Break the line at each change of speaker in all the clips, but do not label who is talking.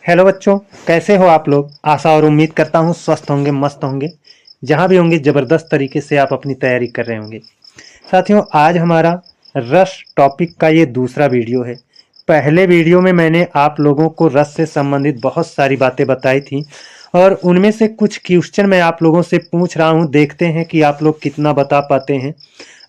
Hello बच्चों, कैसे हो आप लोग। आशा और उम्मीद करता हूँ स्वस्थ होंगे, मस्त होंगे। जहाँ भी होंगे ज़बरदस्त तरीके से आप अपनी तैयारी कर रहे होंगे। साथियों, आज हमारा रस टॉपिक का ये दूसरा वीडियो है। पहले वीडियो में मैंने आप लोगों को रस से संबंधित बहुत सारी बातें बताई थी और उनमें से कुछ क्वेश्चन मैं आप लोगों से पूछ रहा हूँ। देखते हैं कि आप लोग कितना बता पाते हैं।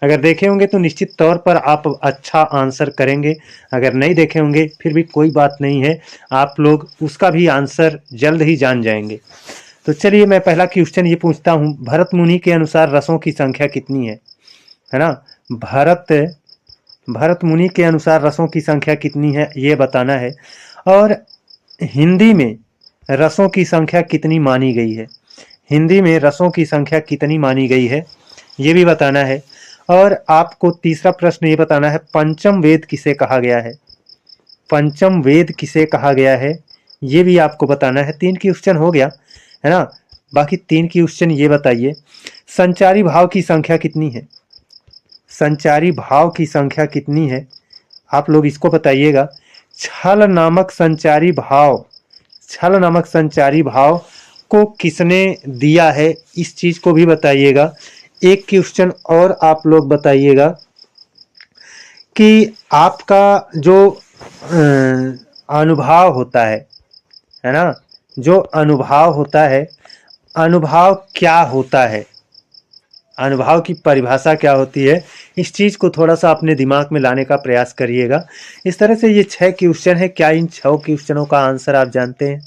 अगर देखे होंगे तो निश्चित तौर पर आप अच्छा आंसर करेंगे। अगर नहीं देखे होंगे फिर भी कोई बात नहीं है, आप लोग उसका भी आंसर जल्द ही जान जाएंगे। तो चलिए, मैं पहला क्वेश्चन ये पूछता हूँ, भरत मुनि के अनुसार रसों की संख्या कितनी है ना। भरत भरत मुनि के अनुसार रसों की संख्या कितनी है ये बताना है। और हिंदी में रसों की संख्या कितनी मानी गई है, हिंदी में रसों की संख्या कितनी मानी गई है ये भी बताना है। और आपको तीसरा प्रश्न ये बताना है, पंचम वेद किसे कहा गया है। पंचम वेद किसे कहा गया है ये भी आपको बताना है। 3 क्वेश्चन हो गया है ना। बाकी 3 क्वेश्चन ये बताइए, संचारी भाव की संख्या कितनी है। संचारी भाव की संख्या कितनी है आप लोग इसको बताइएगा। छल नामक संचारी भाव, छल नामक संचारी भाव को किसने दिया है, इस चीज को भी बताइएगा। एक क्वेश्चन और आप लोग बताइएगा कि आपका जो अनुभव होता है ना, जो अनुभव होता है, अनुभव क्या होता है, अनुभव की परिभाषा क्या होती है, इस चीज़ को थोड़ा सा अपने दिमाग में लाने का प्रयास करिएगा। इस तरह से ये 6 क्वेश्चन है। क्या इन 6 क्वेश्चनों का आंसर आप जानते हैं?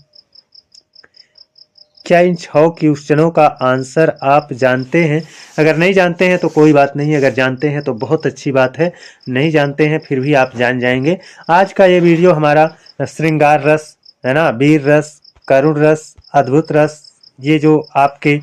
क्या इन 6 क्वेश्चनों का आंसर आप जानते हैं? अगर नहीं जानते हैं तो कोई बात नहीं, अगर जानते हैं तो बहुत अच्छी बात है, नहीं जानते हैं फिर भी आप जान जाएंगे। आज का ये वीडियो हमारा श्रृंगार रस है ना, वीर रस, करुण रस, अद्भुत रस, ये जो आपके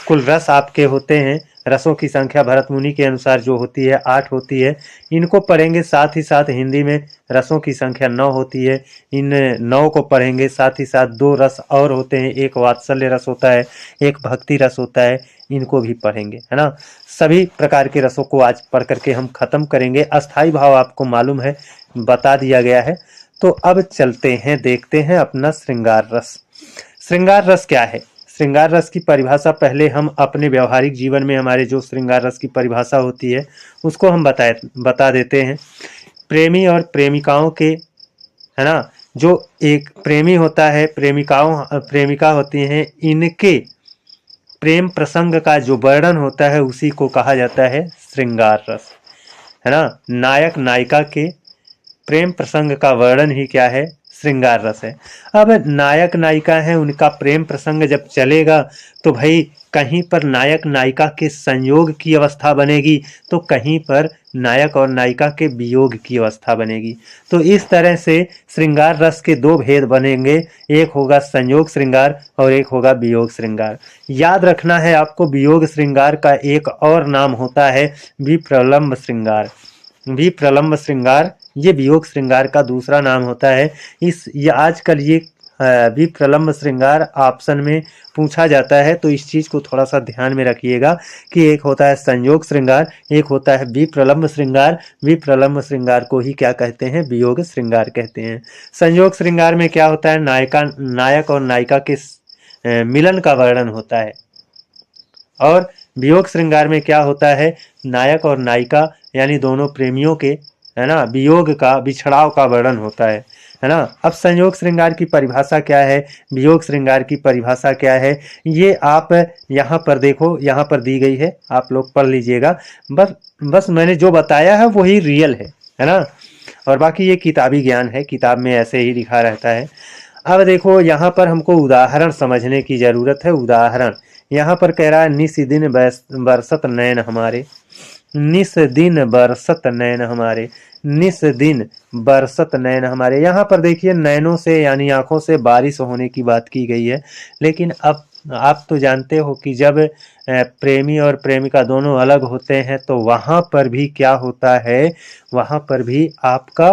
कुल रस आपके होते हैं, रसों की संख्या भरत मुनि के अनुसार जो होती है 8 होती है, इनको पढ़ेंगे। साथ ही साथ हिंदी में रसों की संख्या 9 होती है, इन 9 को पढ़ेंगे। साथ ही साथ 2 रस और होते हैं, एक वात्सल्य रस होता है, एक भक्ति रस होता है, इनको भी पढ़ेंगे है ना। सभी प्रकार के रसों को आज पढ़ करके हम खत्म करेंगे। अस्थाई भाव आपको मालूम है, बता दिया गया है। तो अब चलते हैं, देखते हैं अपना श्रृंगार रस। श्रृंगार रस क्या है? श्रृंगार रस की परिभाषा पहले हम अपने व्यवहारिक जीवन में हमारे जो श्रृंगार रस की परिभाषा होती है उसको हम बता देते हैं। प्रेमी और प्रेमिकाओं के, है ना, जो एक प्रेमी होता है, प्रेमिका होती हैं, इनके प्रेम प्रसंग का जो वर्णन होता है उसी को कहा जाता है श्रृंगार रस, है ना। नायक नायिका के प्रेम प्रसंग का वर्णन ही क्या है? श्रृंगार रस है। अब नायक नायिका है, उनका प्रेम प्रसंग जब चलेगा तो भाई कहीं पर नायक नायिका के संयोग की अवस्था बनेगी तो कहीं पर नायक और नायिका के वियोग की अवस्था बनेगी। तो इस तरह से श्रृंगार रस के 2 भेद बनेंगे, एक होगा संयोग श्रृंगार और एक होगा वियोग श्रृंगार। याद रखना है आपको, वियोग श्रृंगार का एक और नाम होता है विप्रलंब श्रृंगार। विप्रलंब श्रृंगार ये वियोग श्रृंगार का दूसरा नाम होता है। ये आजकल ये विप्रलंब श्रृंगार ऑप्शन में पूछा जाता है, तो इस चीज को थोड़ा सा ध्यान में रखिएगा कि एक होता है संयोग श्रृंगार, एक होता है विप्रलंब श्रृंगार। विप्रलंब श्रृंगार को ही क्या कहते हैं? वियोग श्रृंगार कहते हैं। संयोग श्रृंगार में क्या होता है? नायक और नायिका के मिलन का वर्णन होता है। और वियोग श्रृंगार में क्या होता है? नायक और नायिका यानी दोनों प्रेमियों के, है ना, वियोग का, बिछड़ाव का वर्णन होता है ना। अब संयोग श्रृंगार की परिभाषा क्या है, वियोग श्रृंगार की परिभाषा क्या है, ये आप यहाँ पर देखो, यहाँ पर दी गई है, आप लोग पढ़ लीजिएगा। बस मैंने जो बताया है वही रियल है ना। और बाकी ये किताबी ज्ञान है, किताब में ऐसे ही लिखा रहता है। अब देखो, यहाँ पर हमको उदाहरण समझने की जरूरत है। उदाहरण यहाँ पर कह रहा है, निस दिन बरसत नैन हमारे, निस दिन बरसत नैन हमारे, निस दिन बरसत नैन हमारे। यहाँ पर देखिए, नैनों से यानी आंखों से बारिश होने की बात की गई है। लेकिन अब आप तो जानते हो कि जब प्रेमी और प्रेमिका दोनों अलग होते हैं तो वहाँ पर भी क्या होता है, वहाँ पर भी आपका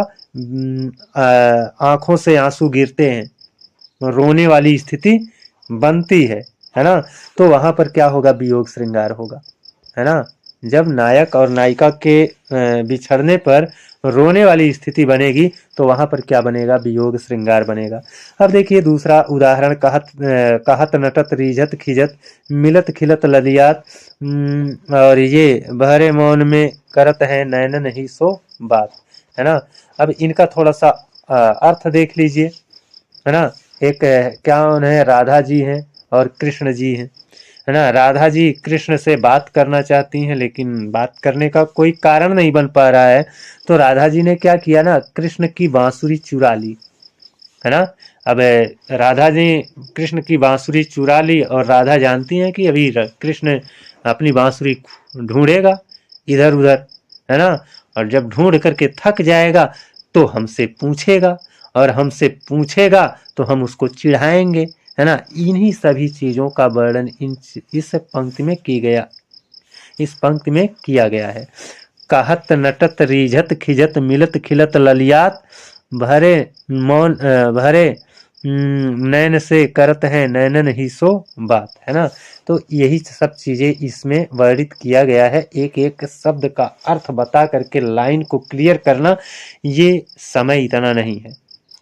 आंखों से आंसू गिरते हैं, रोने वाली स्थिति बनती है ना। तो वहां पर क्या होगा? वियोग श्रृंगार होगा, है ना। जब नायक और नायिका के बिछड़ने पर रोने वाली स्थिति बनेगी तो वहां पर क्या बनेगा, वियोग श्रृंगार बनेगा। अब देखिए दूसरा उदाहरण, कहत नटत रीझत खिजत मिलत खिलत ललियात, और ये बहरे मौन में करत है नैनन ही सो बात, है ना। अब इनका थोड़ा सा अर्थ देख लीजिए, है ना। एक क्या उन्हें राधा जी हैं और कृष्ण जी हैं, है ना। राधा जी कृष्ण से बात करना चाहती हैं लेकिन बात करने का कोई कारण नहीं बन पा रहा है, तो राधा जी ने क्या किया ना, कृष्ण की बांसुरी चुरा ली, है ना। अब राधा जी कृष्ण की बांसुरी चुरा ली और राधा जानती हैं कि अभी कृष्ण अपनी बांसुरी ढूंढेगा इधर उधर, है ना। और जब ढूंढ करके थक जाएगा तो हमसे पूछेगा, और हमसे पूछेगा तो हम उसको चिढ़ाएंगे, है ना। इन्हीं सभी चीजों का वर्णन इस पंक्ति में इस पंक्ति में किया गया है। कहत नटत रीझत खिजत मिलत खिलत ललियात, भरे मौन भरे नैन से करत है नैनन ही सो बात, है ना। तो यही सब चीजें इसमें वर्णित किया गया है। एक एक शब्द का अर्थ बता करके लाइन को क्लियर करना, ये समय इतना नहीं है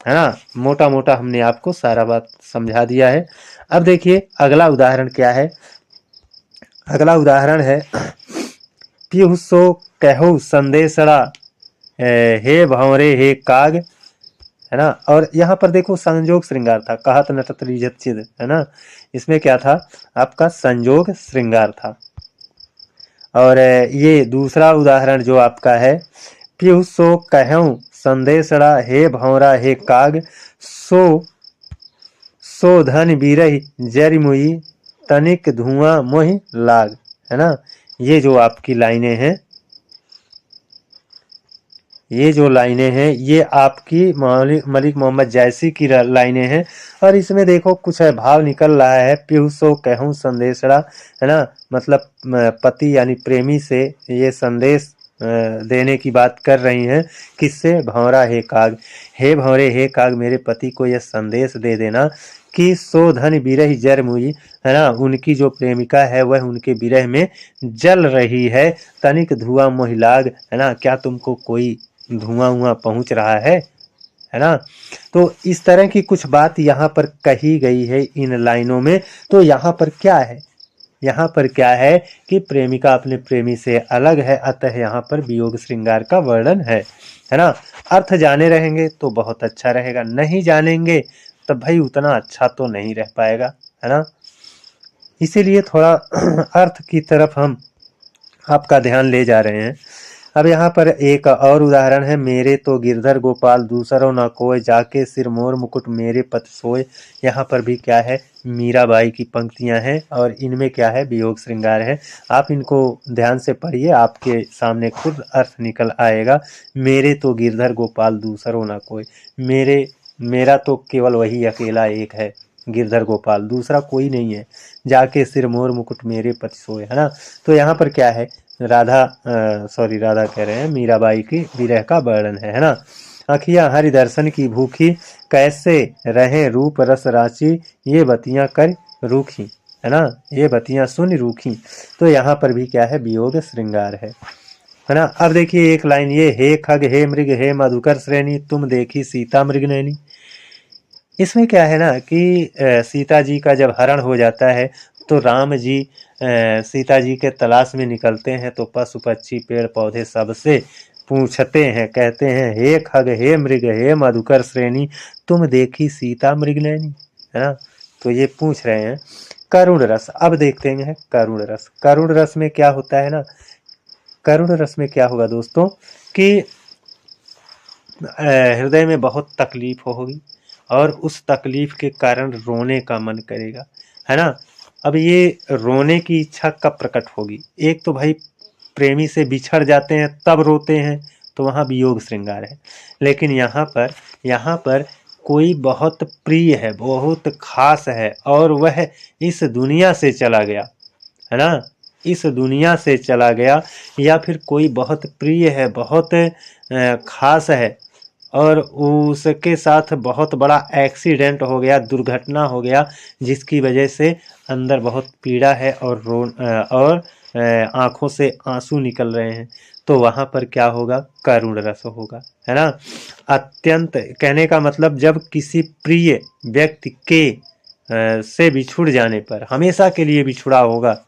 ना। मोटा मोटा हमने आपको सारा बात समझा दिया है। अब देखिए अगला उदाहरण क्या है। अगला उदाहरण है, पिहु सो कहु संदेशड़ा हे भंवरे हे काग, है ना। और यहाँ पर देखो संजोग श्रृंगार था, कहत नटत रीझत चिद, है ना। इसमें क्या था, आपका संजोग श्रृंगार था। और ये दूसरा उदाहरण जो आपका है, पिहु सो कहूं संदेशड़ा हे भंवरा हे काग, सो धन बीरही जरि मुई तनिक धुआं मोहि लाग, है ना। ये जो आपकी लाइनें हैं, ये जो लाइनें हैं ये आपकी मलिक मोहम्मद जैसी की लाइनें हैं। और इसमें देखो कुछ है भाव निकल रहा है, पिहु सो कहूं संदेशड़ा, है ना। मतलब पति यानी प्रेमी से ये संदेश देने की बात कर रही हैं, किससे, भंवरा हे काग, हे भंवरे हे काग मेरे पति को यह संदेश दे देना कि सो धन बिरह जर मुई, है ना। उनकी जो प्रेमिका है वह उनके विरह में जल रही है, तनिक धुआं मोहिलाग, है ना। क्या तुमको कोई धुआं पहुंच रहा है ना। तो इस तरह की कुछ बात यहाँ पर कही गई है इन लाइनों में। तो यहाँ पर क्या है, यहाँ पर क्या है कि प्रेमिका अपने प्रेमी से अलग है, अतः यहाँ पर वियोग श्रृंगार का वर्णन है ना। अर्थ जाने रहेंगे तो बहुत अच्छा रहेगा, नहीं जानेंगे तब भाई उतना अच्छा तो नहीं रह पाएगा, है ना। इसीलिए थोड़ा अर्थ की तरफ हम आपका ध्यान ले जा रहे हैं। अब यहाँ पर एक और उदाहरण है, मेरे तो गिरधर गोपाल दूसरों न कोय, जाके सिर मोर मुकुट मेरे पति सोए। यहाँ पर भी क्या है, मीराबाई की पंक्तियाँ हैं और इनमें क्या है, वियोग श्रृंगार है। आप इनको ध्यान से पढ़िए, आपके सामने खुद अर्थ निकल आएगा। मेरे तो गिरधर गोपाल दूसरों न कोय, मेरा तो केवल वही अकेला एक है गिरधर गोपाल, दूसरा कोई नहीं है। जाके सिर मोर मुकुट मेरे पति सोए, है ना। तो यहाँ पर क्या है, राधा कह रहे हैं, मीराबाई की विरह का वर्णन है ना। अखियां हरि दर्शन की भूखी, कैसे रहे रूप रस राची, ये बतियां कर रूखी, है ना। ये बतियां सुन रूखी। तो यहाँ पर भी क्या है, वियोग श्रृंगार है ना। अब देखिए एक लाइन ये, हे खग हे मृग हे मधुकर श्रेणी, तुम देखी सीता मृग नैनी। इसमें क्या है ना कि सीता जी का जब हरण हो जाता है तो राम जी सीता जी के तलाश में निकलते हैं, तो पशु पक्षी पेड़ पौधे सबसे पूछते हैं, कहते हैं हे खग हे मृग हे मधुकर श्रेणी, तुम देखी सीता मृग नैनी, है ना। तो ये पूछ रहे हैं। करुण रस, अब देखते हैं करुण रस। करुण रस में क्या होता है ना, करुण रस में क्या होगा दोस्तों कि हृदय में बहुत तकलीफ होगी और उस तकलीफ के कारण रोने का मन करेगा, है ना। अब ये रोने की इच्छा कब प्रकट होगी, एक तो भाई प्रेमी से बिछड़ जाते हैं तब रोते हैं, तो वहाँ वियोग श्रृंगार है। लेकिन यहाँ पर कोई बहुत प्रिय है, बहुत खास है और वह इस दुनिया से चला गया, है ना। इस दुनिया से चला गया, या फिर कोई बहुत प्रिय है, बहुत खास है और उसके साथ बहुत बड़ा एक्सीडेंट हो गया, दुर्घटना हो गया, जिसकी वजह से अंदर बहुत पीड़ा है और आंखों से आंसू निकल रहे हैं, तो वहां पर क्या होगा, करुण रस होगा, है ना। अत्यंत कहने का मतलब जब किसी प्रिय व्यक्ति के से बिछुड़ जाने पर, हमेशा के लिए बिछुड़ा होगा,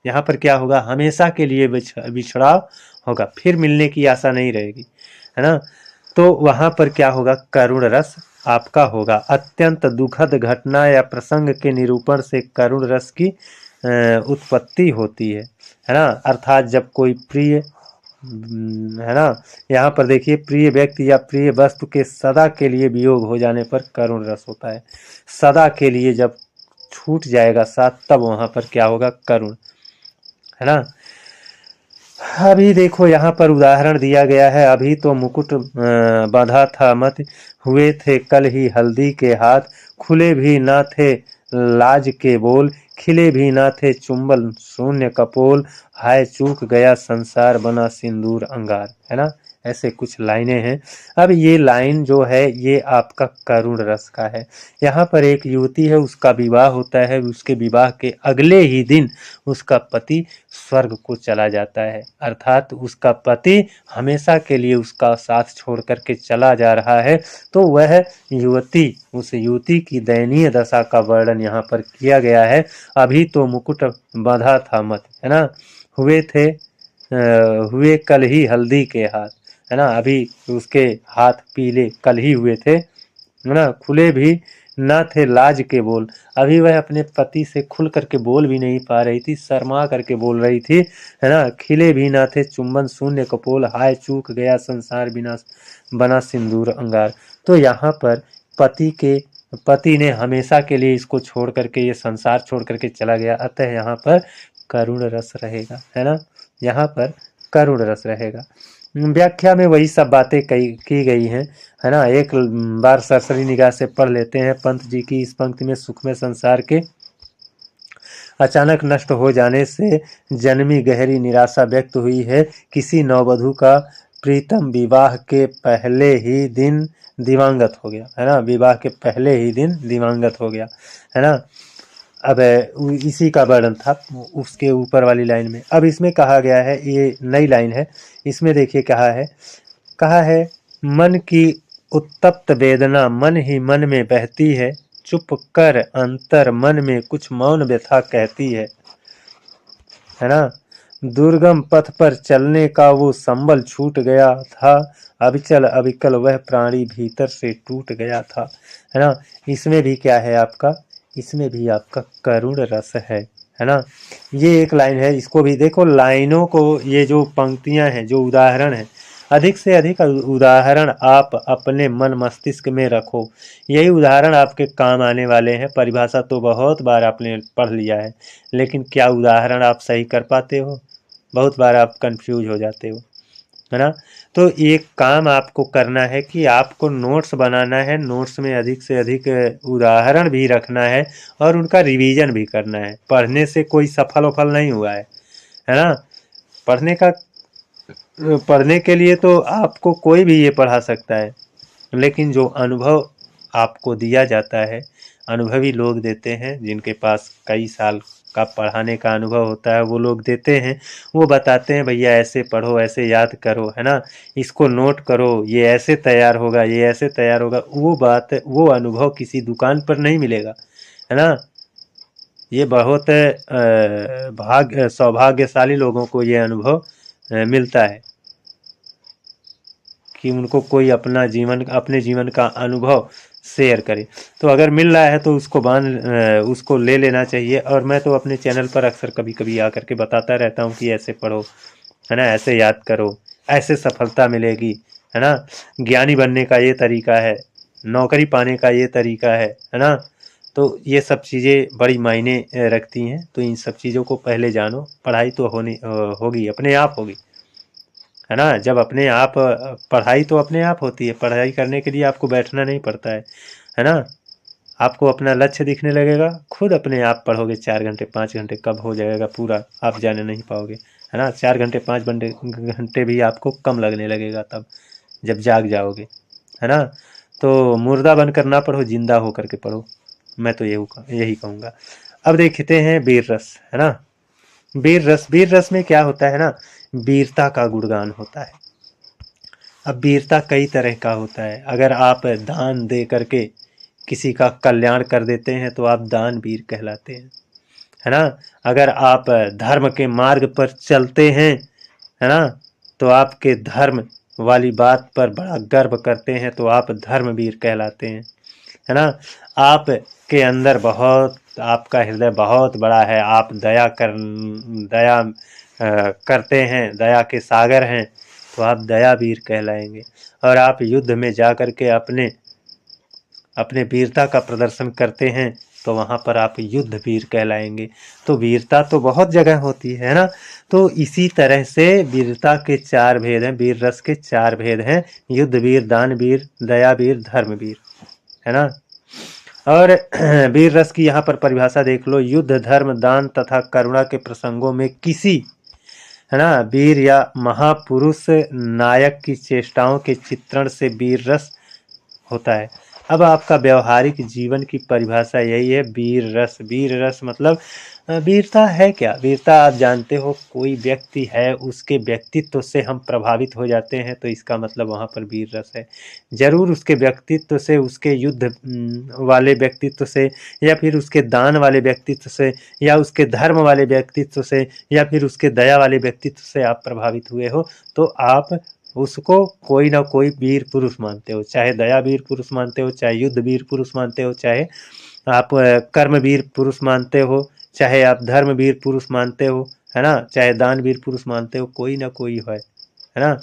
यहाँ पर क्या होगा, हमेशा के लिए बिछड़ाव होगा, फिर मिलने की आशा नहीं रहेगी, है ना। तो वहां पर क्या होगा, करुण रस आपका होगा। अत्यंत दुखद घटना या प्रसंग के निरूपण से करुण रस की उत्पत्ति होती है ना। अर्थात जब कोई प्रिय है ना, यहाँ पर देखिए, प्रिय व्यक्ति या प्रिय वस्तु के सदा के लिए वियोग हो जाने पर करुण रस होता है। सदा के लिए जब छूट जाएगा साथ, तब वहां पर क्या होगा, करुण, है ना। अभी देखो यहाँ पर उदाहरण दिया गया है, अभी तो मुकुट बांधा था मत, हुए थे कल ही हल्दी के हाथ, खुले भी ना थे लाज के बोल, खिले भी ना थे चुंबल शून्य कपोल, हाय चूक गया संसार बना सिंदूर अंगार, है ना। ऐसे कुछ लाइनें हैं। अब ये लाइन जो है ये आपका करुण रस का है। यहाँ पर एक युवती है, उसका विवाह होता है, उसके विवाह के अगले ही दिन उसका पति स्वर्ग को चला जाता है, अर्थात उसका पति हमेशा के लिए उसका साथ छोड़ करके चला जा रहा है। तो वह युवती, उस युवती की दयनीय दशा का वर्णन यहाँ पर किया गया है। अभी तो मुकुट बांधा था मत, है ना, हुए कल ही हल्दी के हाथ, है ना, अभी उसके हाथ पीले कल ही हुए थे, है ना, खुले भी ना थे लाज के बोल, अभी वह अपने पति से खुल करके बोल भी नहीं पा रही थी, शर्मा करके बोल रही थी, है ना। खिले भी ना थे चुंबन शून्य कपोल, हाय चूक गया संसार बिना बना सिंदूर अंगार। तो यहाँ पर पति ने हमेशा के लिए इसको छोड़ करके, ये संसार छोड़ करके चला गया, अतः यहाँ पर करुण रस रहेगा, है ना, यहाँ पर करुण रस रहेगा। व्याख्या में वही सब बातें की गई हैं, है ना। एक बार सरसरी निगाह से पढ़ लेते हैं पंत जी की इस पंक्ति में, सुख में संसार के अचानक नष्ट हो जाने से जन्मी गहरी निराशा व्यक्त हुई है, किसी नववधू का प्रीतम विवाह के पहले ही दिन दिवंगत हो गया, है ना, विवाह के पहले ही दिन दिवंगत हो गया, है ना। अब इसी का वर्णन था उसके ऊपर वाली लाइन में। अब इसमें कहा गया है, ये नई लाइन है, इसमें देखिए कहा है मन की उत्तप्त वेदना मन ही मन में बहती है, चुप कर अंतर मन में कुछ मौन व्यथा कहती है ना। दुर्गम पथ पर चलने का वो संबल छूट गया था, अविचल अविकल वह प्राणी भीतर से टूट गया था, है ना। इसमें भी क्या है आपका, इसमें भी आपका करुण रस है ना। ये एक लाइन है, इसको भी देखो, लाइनों को, ये जो पंक्तियां हैं, जो उदाहरण है, अधिक से अधिक उदाहरण आप अपने मन मस्तिष्क में रखो, यही उदाहरण आपके काम आने वाले हैं। परिभाषा तो बहुत बार आपने पढ़ लिया है, लेकिन क्या उदाहरण आप सही कर पाते हो, बहुत बार आप कंफ्यूज हो जाते हो, है ना। तो एक काम आपको करना है कि आपको नोट्स बनाना है, नोट्स में अधिक से अधिक उदाहरण भी रखना है और उनका रिवीजन भी करना है। पढ़ने से कोई सफल वफल नहीं हुआ है ना। पढ़ने के लिए तो आपको कोई भी ये पढ़ा सकता है, लेकिन जो अनुभव आपको दिया जाता है, अनुभवी लोग देते हैं, जिनके पास कई साल का पढ़ाने का अनुभव होता है, वो लोग देते हैं, वो बताते हैं भैया ऐसे पढ़ो, ऐसे याद करो, है ना, इसको नोट करो, ये ऐसे तैयार होगा, ये ऐसे तैयार होगा। वो बात, वो अनुभव किसी दुकान पर नहीं मिलेगा, है ना। ये बहुत सौभाग्यशाली लोगों को ये अनुभव मिलता है कि उनको कोई अपने जीवन का अनुभव शेयर करे। तो अगर मिल रहा है तो उसको ले लेना चाहिए। और मैं तो अपने चैनल पर अक्सर कभी कभी आकर के बताता रहता हूँ कि ऐसे पढ़ो, है ना, ऐसे याद करो, ऐसे सफलता मिलेगी, है ना। ज्ञानी बनने का ये तरीका है, नौकरी पाने का ये तरीका है ना। तो ये सब चीज़ें बड़ी मायने रखती हैं। तो इन सब चीज़ों को पहले जानो, पढ़ाई तो होगी, अपने आप होगी, है ना। जब अपने आप पढ़ाई तो अपने आप होती है, पढ़ाई करने के लिए आपको बैठना नहीं पड़ता है ना। आपको अपना लक्ष्य दिखने लगेगा, खुद अपने आप पढ़ोगे, 4 घंटे 5 घंटे कब हो जाएगा पूरा आप जाने नहीं पाओगे, है ना। 4 घंटे 5 घंटे भी आपको कम लगने लगेगा तब, जब जाग जाओगे, है ना। तो मुर्दा बनकर ना पढ़ो, जिंदा होकर के पढ़ो, मैं तो यही कहूँगा। अब देखते हैं वीर रस, है ना। वीर रस में क्या होता है ना, वीरता का गुणगान होता है। अब वीरता कई तरह का होता है। अगर आप दान दे करके किसी का कल्याण कर देते हैं तो आप दानवीर कहलाते हैं, है ना। अगर आप धर्म के मार्ग पर चलते हैं, है ना, तो आपके धर्म वाली बात पर बड़ा गर्व करते हैं तो आप धर्मवीर कहलाते हैं, है ना। आप के अंदर बहुत, आपका हृदय बहुत बड़ा है, आप दया करते हैं, दया के सागर हैं, तो आप दयावीर कहलाएंगे। और आप युद्ध में जा कर के अपने वीरता का प्रदर्शन करते हैं तो वहाँ पर आप युद्ध वीर कहलाएंगे। तो वीरता तो बहुत जगह होती है ना। तो इसी तरह से वीरता के 4 भेद हैं, वीर रस के 4 भेद हैं, युद्ध वीर, दान वीर, दया वीर, धर्म वीर, है ना। और वीर रस की यहाँ पर परिभाषा देख लो, युद्ध, धर्म, दान तथा करुणा के प्रसंगों में किसी, है ना, वीर या महापुरुष नायक की चेष्टाओं के चित्रण से वीर रस होता है। अब आपका व्यवहारिक जीवन की परिभाषा यही है, वीर रस। वीर रस मतलब वीरता है क्या? वीरता आप जानते हो, कोई व्यक्ति है, उसके व्यक्तित्व से हम प्रभावित हो जाते हैं तो इसका मतलब वहाँ पर वीर रस है। जरूर उसके व्यक्तित्व से, उसके युद्ध वाले व्यक्तित्व से, या फिर उसके दान वाले व्यक्तित्व से, या उसके धर्म वाले व्यक्तित्व से, या फिर उसके दया वाले व्यक्तित्व से आप प्रभावित हुए हो तो आप उसको कोई ना कोई वीर पुरुष मानते हो। चाहे दया वीर पुरुष मानते हो, चाहे युद्ध वीर पुरुष मानते हो, चाहे आप कर्म वीर पुरुष मानते हो, चाहे आप धर्म वीर पुरुष मानते हो, है ना, चाहे दान वीर पुरुष मानते हो, कोई ना कोई है ना।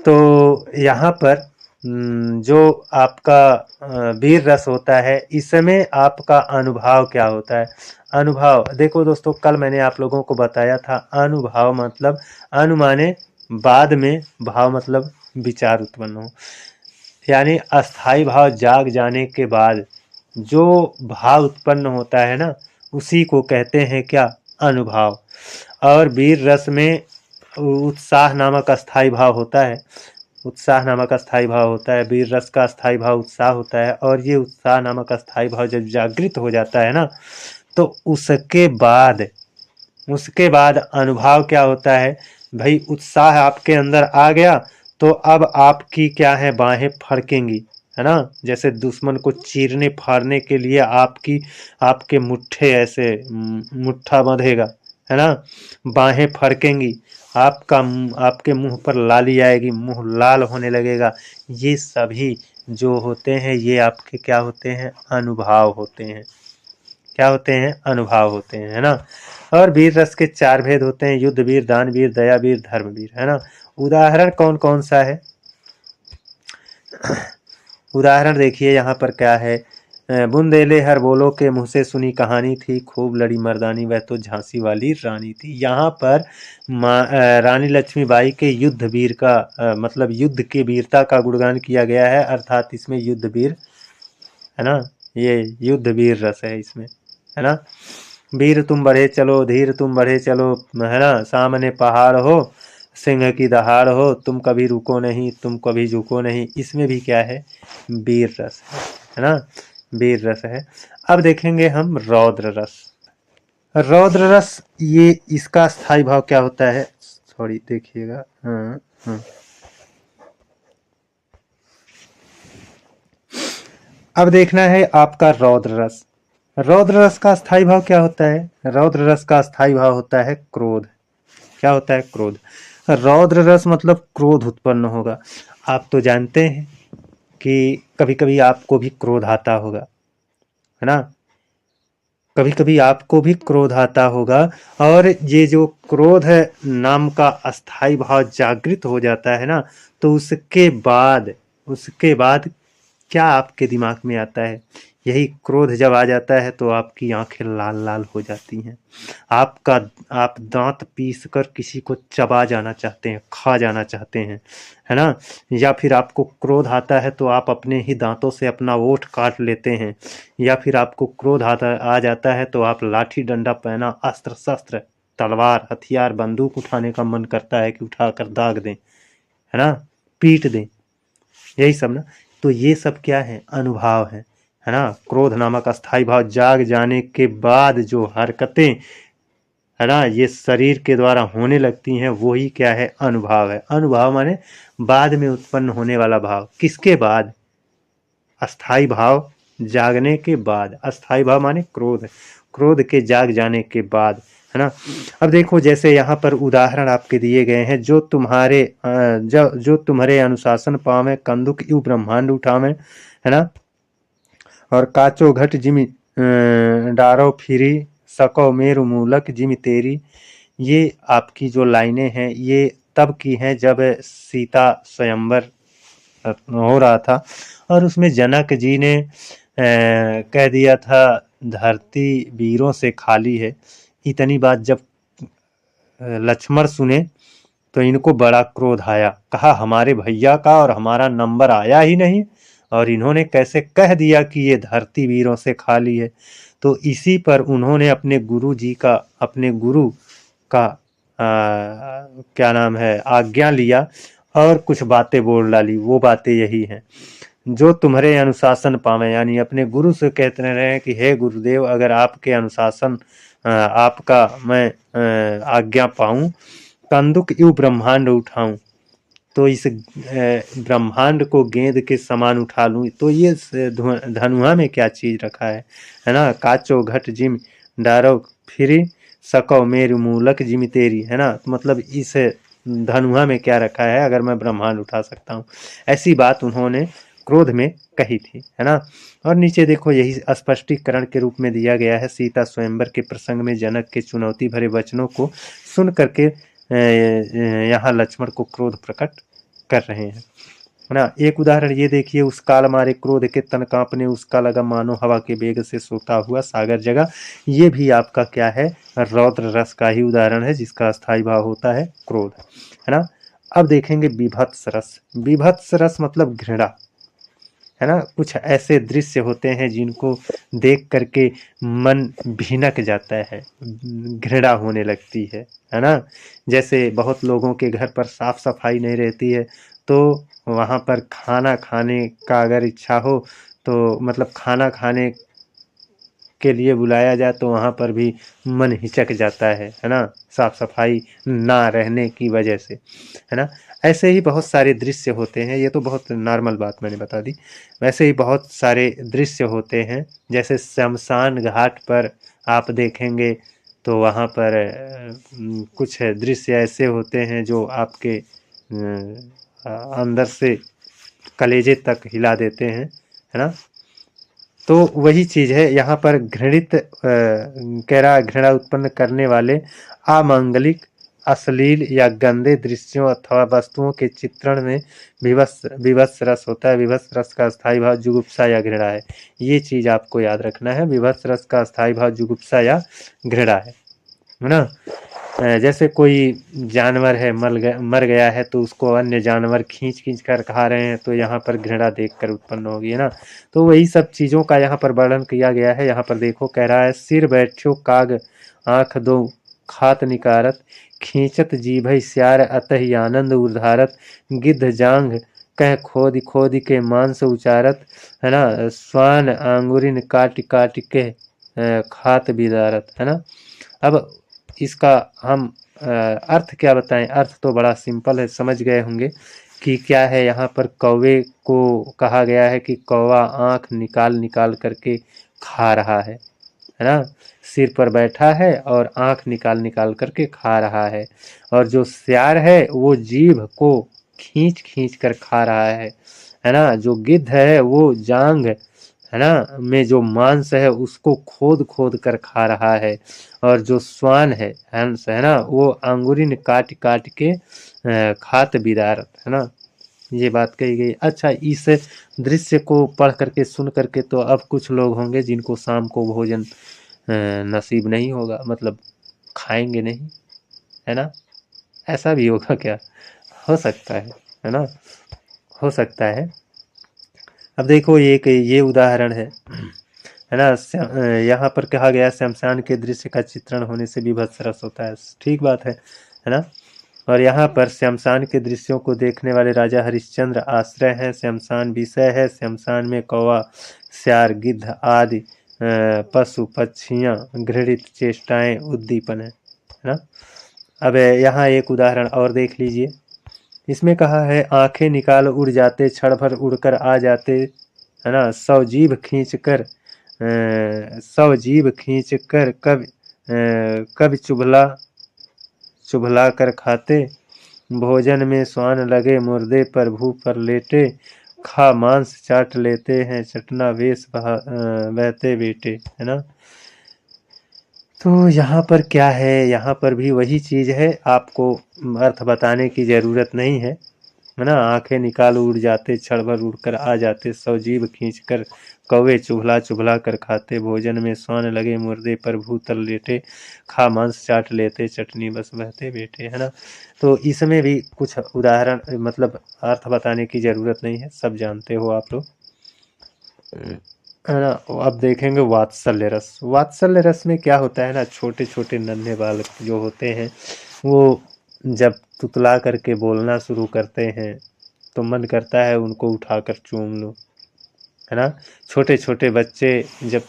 तो यहाँ पर जो आपका वीर रस होता है, इसमें आपका अनुभाव क्या होता है? अनुभव देखो दोस्तों, कल मैंने आप लोगों को बताया था, अनुभाव मतलब अनुमाने बाद में, भाव मतलब विचार उत्पन्न हो, यानी अस्थाई भाव जाग जाने के बाद जो भाव उत्पन्न होता है ना, उसी को कहते हैं क्या? अनुभाव। और वीर रस में उत्साह नामक अस्थाई भाव होता है, उत्साह नामक अस्थाई भाव होता है, वीर रस का अस्थाई भाव उत्साह होता है। और ये उत्साह नामक अस्थाई भाव जब जागृत हो जाता है ना, तो उसके बाद अनुभाव क्या होता है भाई? उत्साह आपके अंदर आ गया तो अब आपकी क्या है, बाहें फड़केंगी, है ना। जैसे दुश्मन को चीरने फाड़ने के लिए आपके मुट्ठे ऐसे मुट्ठा बंधेगा, है ना, बाहें फड़केंगी, आपके मुंह पर लाली आएगी, मुंह लाल होने लगेगा। ये सभी जो होते हैं ये आपके क्या होते हैं? अनुभव होते हैं। क्या होते हैं? अनुभव होते हैं, है ना। और वीर रस के 4 भेद होते हैं, युद्ध वीर, दान वीर, दया वीर, धर्म वीर, है ना। उदाहरण कौन कौन सा है? उदाहरण देखिए यहाँ पर क्या है, बुंदेले हर बोलो के मुँह से सुनी कहानी थी, खूब लड़ी मर्दानी वह तो झांसी वाली रानी थी। यहाँ पर रानी लक्ष्मीबाई के युद्ध वीर का मतलब युद्ध के वीरता का गुणगान किया गया है, अर्थात इसमें युद्ध वीर, है ना, ये युद्ध वीर रस है इसमें, है ना। वीर तुम बढ़े चलो, धीर तुम बढ़े चलो, है ना, सामने पहाड़ हो, सिंह की दहाड़ हो, तुम कभी रुको नहीं, तुम कभी झुको नहीं। इसमें भी क्या है? वीर रस है ना, वीर रस है। अब देखेंगे हम रौद्र रस। रौद्र रस, ये इसका स्थायी भाव क्या होता है? सॉरी देखिएगा, हाँ। अब देखना है आपका रौद्र रस। रौद्र रस का स्थायी भाव क्या होता है? रौद्र रस का स्थायी भाव होता है क्रोध। क्या होता है? क्रोध। रौद्र रस मतलब क्रोध उत्पन्न होगा। आप तो जानते हैं कि कभी कभी आपको भी क्रोध आता होगा, है ना, कभी कभी आपको भी क्रोध आता होगा। और ये जो क्रोध है नाम का अस्थाई भाव जागृत हो जाता है ना, तो उसके बाद क्या आपके दिमाग में आता है? यही क्रोध जब आ जाता है तो आपकी आंखें लाल लाल हो जाती हैं, आप दांत पीस कर किसी को चबा जाना चाहते हैं, खा जाना चाहते हैं, है ना। या फिर आपको क्रोध आता है तो आप अपने ही दांतों से अपना ओठ काट लेते हैं। या फिर आपको क्रोध आ जाता है तो आप लाठी डंडा पहना, अस्त्र शस्त्र, तलवार, हथियार, बंदूक उठाने का मन करता है कि उठाकर दाग दें, है ना, पीट दें, यही सब ना। तो ये सब क्या है? अनुभव है ना। क्रोध नामक अस्थाई भाव जाग जाने के बाद जो हरकतें है ना, ये शरीर के द्वारा होने लगती हैं, वही क्या है, अनुभाव है। अनुभाव माने बाद में उत्पन्न होने वाला भाव। किसके बाद? अस्थाई भाव जागने के बाद। अस्थाई भाव माने क्रोध, क्रोध के जाग जाने के बाद, है ना। अब देखो जैसे यहाँ पर उदाहरण आपके दिए गए हैं, जो तुम्हारे अनुशासन पावे, कंदुक यू ब्रह्मांड उठावे, है ना, और काचो घट जिमि डारो फिरी, सको मेरु मूलक जिमि तेरी। ये आपकी जो लाइनें हैं ये तब की हैं जब सीता स्वयंवर हो रहा था, और उसमें जनक जी ने कह दिया था धरती वीरों से खाली है। इतनी बात जब लक्ष्मण सुने तो इनको बड़ा क्रोध आया, कहा हमारे भैया का और हमारा नंबर आया ही नहीं, और इन्होंने कैसे कह दिया कि ये धरती वीरों से खाली है। तो इसी पर उन्होंने अपने गुरु का क्या नाम है, आज्ञा लिया और कुछ बातें बोल डाली। वो बातें यही हैं, जो तुम्हारे अनुशासन पावे, यानी अपने गुरु से कहते रहे हैं कि हे गुरुदेव, अगर आपके अनुशासन आपका मैं आज्ञा पाऊं, कंदुक यू ब्रह्मांड उठाऊं, तो इस ब्रह्मांड को गेंद के समान उठा लूं। तो ये धनुआ में क्या चीज रखा है ना, काचो घट जिम डारो फिरी, सको मेरु मूलक जिम तेरी, है ना। तो मतलब इस धनुआ में क्या रखा है, अगर मैं ब्रह्मांड उठा सकता हूँ। ऐसी बात उन्होंने क्रोध में कही थी, है ना। और नीचे देखो यही स्पष्टीकरण के रूप में दिया गया है। सीता स्वयंवर के प्रसंग में जनक के चुनौती भरे वचनों को सुन करके यहाँ लक्ष्मण को क्रोध प्रकट कर रहे हैं, है ना। एक उदाहरण ये देखिए, उस काल मारे क्रोध के तन कांपने, उसका लगा मानो हवा के वेग से सोता हुआ सागर जगा। ये भी आपका क्या है, रौद्र रस का ही उदाहरण है, जिसका स्थायी भाव होता है क्रोध, है ना। अब देखेंगे विभत्स रस। विभत्स रस मतलब घृणा, है ना। कुछ ऐसे दृश्य होते हैं जिनको देख करके मन भिनक जाता है, घृणा होने लगती है ना। जैसे बहुत लोगों के घर पर साफ सफाई नहीं रहती है, तो वहाँ पर खाना खाने का अगर इच्छा हो तो मतलब खाना खाने के लिए बुलाया जाए तो वहाँ पर भी मन हिचक जाता है ना, साफ सफाई ना रहने की वजह से, है ना। ऐसे ही बहुत सारे दृश्य होते हैं, ये तो बहुत नॉर्मल बात मैंने बता दी। वैसे ही बहुत सारे दृश्य होते हैं, जैसे शमशान घाट पर आप देखेंगे तो वहाँ पर कुछ दृश्य ऐसे होते हैं जो आपके अंदर से कलेजे तक हिला देते हैं, है ना। तो वही चीज है यहाँ पर, घृणित कह रहा घृणा उत्पन्न करने वाले अमांगलिक, अश्लील या गंदे दृश्यों अथवा वस्तुओं के चित्रण में विभत्स रस होता है। विभत्स रस का स्थायी भाव जुगुप्सा या घृणा है। ये चीज आपको याद रखना है, विभत्स रस का स्थायी भाव जुगुप्सा या घृणा है ना। जैसे कोई जानवर है मर गया है, तो उसको अन्य जानवर खींच खींच कर खा रहे हैं, तो यहाँ पर घृणा देखकर उत्पन्न होगी, है ना। तो वही सब चीज़ों का यहाँ पर वर्णन किया गया है। यहाँ पर देखो कह रहा है, सिर बैठ्यो काग आँख दो खात निकारत, खींचत जीभ स्यार अतहि आनंद उधारत, गिद्ध जांघ कह खोद खोद के मांस उचारत, है ना, स्वान आंगुरिन काट काट के खात बिदारत, है ना। अब इसका हम अर्थ क्या बताएं। अर्थ तो बड़ा सिंपल है, समझ गए होंगे कि क्या है। यहाँ पर कौवे को कहा गया है कि कौवा आँख निकाल निकाल करके खा रहा है ना। सिर पर बैठा है और आँख निकाल निकाल करके खा रहा है, और जो सियार है वो जीभ को खींच खींच कर खा रहा है ना। जो गिद्ध है वो जांघ, है ना, में जो मांस है उसको खोद खोद कर खा रहा है, और जो स्वान है हंस, है ना, वो अंगुरिन काट काट के खात बिदारत, है ना। ये बात कही गई। अच्छा, इस दृश्य को पढ़ करके सुन करके तो अब कुछ लोग होंगे जिनको शाम को भोजन नसीब नहीं होगा, मतलब खाएंगे नहीं, है ना। ऐसा भी होगा क्या? हो सकता है ना, हो सकता है। अब देखो ये उदाहरण है ना। यहाँ पर कहा गया शमशान के दृश्य का चित्रण होने से विभत्स रस होता है। ठीक बात है ना। और यहाँ पर शमशान के दृश्यों को देखने वाले राजा हरिश्चंद्र आश्रय हैं, शमशान विषय है। शमशान में कौवा स्यार गिद्ध आदि पशु पक्षियाँ घृणित चेष्टाएं उद्दीपन है ना। अब यहाँ एक उदाहरण और देख लीजिए। इसमें कहा है आंखें निकाल उड़ जाते क्षण भर उड़कर आ जाते, है ना। सौ जीभ खींच कर कब चुभला चुभला कर खाते, भोजन में स्वान लगे मुर्दे पर भू पर लेटे, खा मांस चाट लेते हैं चटना वेश बहते बेटे, है ना। तो यहाँ पर क्या है, यहाँ पर भी वही चीज़ है, आपको अर्थ बताने की ज़रूरत नहीं है ना। आंखें निकाल उड़ जाते क्षण भर उड़कर आ जाते, सौ जीभ खींच कर कौवे चुभला चुभला कर खाते, भोजन में स्वान लगे मुर्दे पर भूतल लेटे, खा मांस चाट लेते चटनी बस बहते बेटे, है ना। तो इसमें भी कुछ उदाहरण मतलब अर्थ बताने की ज़रूरत नहीं है, सब जानते हो आप लोग, है ना। अब देखेंगे वात्सल्य रस। वात्सल्य रस में क्या होता है ना, छोटे छोटे नन्हे बालक जो होते हैं वो जब तुतला करके बोलना शुरू करते हैं तो मन करता है उनको उठाकर चूम लो, है ना। छोटे छोटे बच्चे जब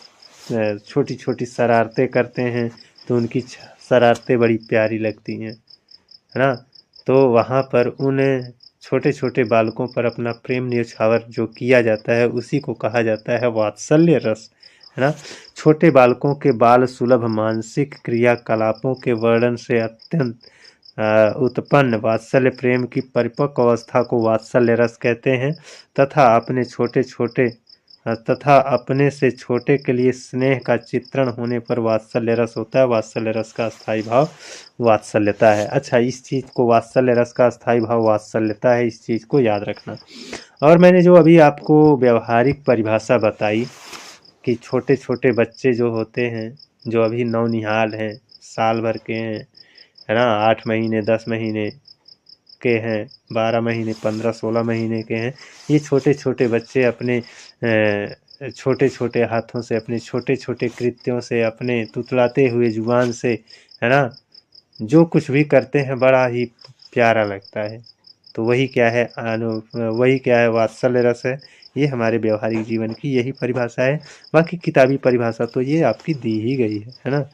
छोटी छोटी शरारतें करते हैं तो उनकी शरारतें बड़ी प्यारी लगती हैं, है ना। तो वहाँ पर उन छोटे छोटे बालकों पर अपना प्रेम न्यौछावर जो किया जाता है उसी को कहा जाता है वात्सल्य रस, है ना। छोटे बालकों के बाल सुलभ मानसिक क्रियाकलापों के वर्णन से अत्यंत उत्पन्न वात्सल्य प्रेम की परिपक्व अवस्था को वात्सल्य रस कहते हैं, तथा अपने से छोटे के लिए स्नेह का चित्रण होने पर वात्सल्य रस होता है। वात्सल्य रस का स्थायी भाव वात्सल्यता है। अच्छा, इस चीज़ को वात्सल्य रस का स्थायी भाव वात्सल्यता है, इस चीज़ को याद रखना। और मैंने जो अभी आपको व्यवहारिक परिभाषा बताई कि छोटे छोटे बच्चे जो होते हैं, जो अभी नौनिहाल हैं, साल भर के हैं, है ना, 8 महीने 10 महीने के हैं, 12 महीने 15-16 महीने के हैं, ये छोटे छोटे बच्चे अपने छोटे छोटे हाथों से, अपने छोटे छोटे कृत्यों से, अपने तुतलाते हुए जुबान से, है ना, जो कुछ भी करते हैं बड़ा ही प्यारा लगता है। तो वही क्या है वात्सल्य रस है। ये हमारे व्यवहारिक जीवन की यही परिभाषा है। बाकी किताबी परिभाषा तो ये आपकी दी ही गई है ना।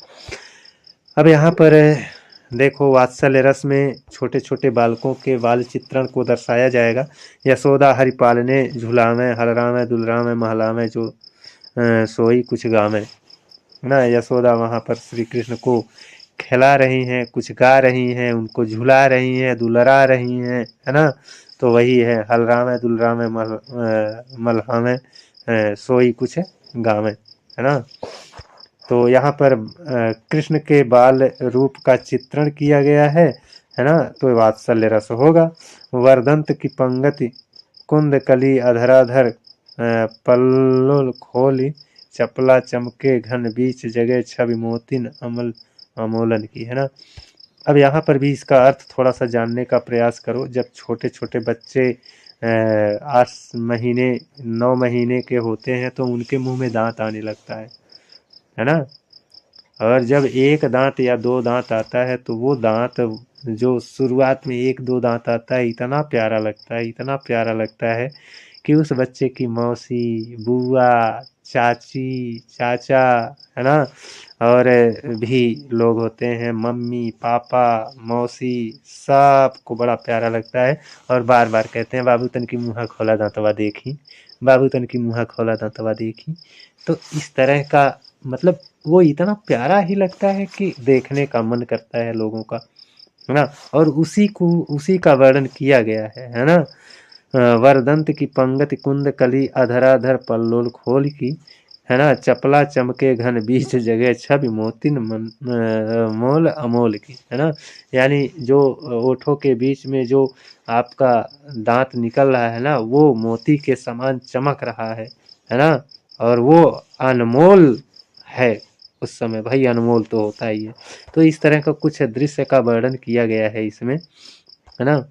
अब यहाँ पर देखो, वात्सल्य रस में छोटे छोटे बालकों के बाल चित्रण को दर्शाया जाएगा। यशोदा हरि पालने झुलावे, हलरावे दुलरावे महलावे, जो सोई कुछ गावे, ना। यशोदा वहाँ पर श्री कृष्ण को खिला रही हैं, कुछ गा रही हैं, उनको झुला रही हैं, दुलरा रही हैं, है ना। तो वही है हलरावे दुलरावे मलहावे सोई कुछ गावे, है ना। तो यहाँ पर कृष्ण के बाल रूप का चित्रण किया गया है ना। तो वात्सल्य रस होगा। वर्दंत की पंगति कुंद कली अधराधर पल्लुल खोली, चपला चमके घन बीच जगह छवि मोतिन अमल अमोलन की, है ना। अब यहाँ पर भी इसका अर्थ थोड़ा सा जानने का प्रयास करो। जब छोटे छोटे बच्चे 8 महीने 9 महीने के होते हैं तो उनके मुंह में दांत आने लगता है ना। और जब एक दांत या 2 दांत आता है तो वो दांत जो शुरुआत में 1-2 दांत आता है, इतना प्यारा लगता है, इतना प्यारा लगता है कि उस बच्चे की मौसी, बुआ, चाची, चाचा, है ना, और भी लोग होते हैं, मम्मी, पापा, मौसी, सबको बड़ा प्यारा लगता है। और बार बार कहते हैं बाबू तन की मुँह खोला दांतवा देखी, बाबू तन की मुँह खोला दांतवा देखी। तो इस तरह का मतलब वो इतना प्यारा ही लगता है कि देखने का मन करता है लोगों का, है ना। और उसी का वर्णन किया गया है ना। वरदंत की पंगति कुंद कली अधराधर पल्लोल खोल की, है ना, चपला चमके घन बीच जगह छवि मोतिन मोल अमोल की, है ना। यानी जो ओठों के बीच में जो आपका दांत निकल रहा है ना, वो मोती के समान चमक रहा है ना। और वो अनमोल है। उस समय भाई अनमोल तो होता ही है। तो इस तरह का कुछ दृश्य का वर्णन किया गया है इसमें, है ना।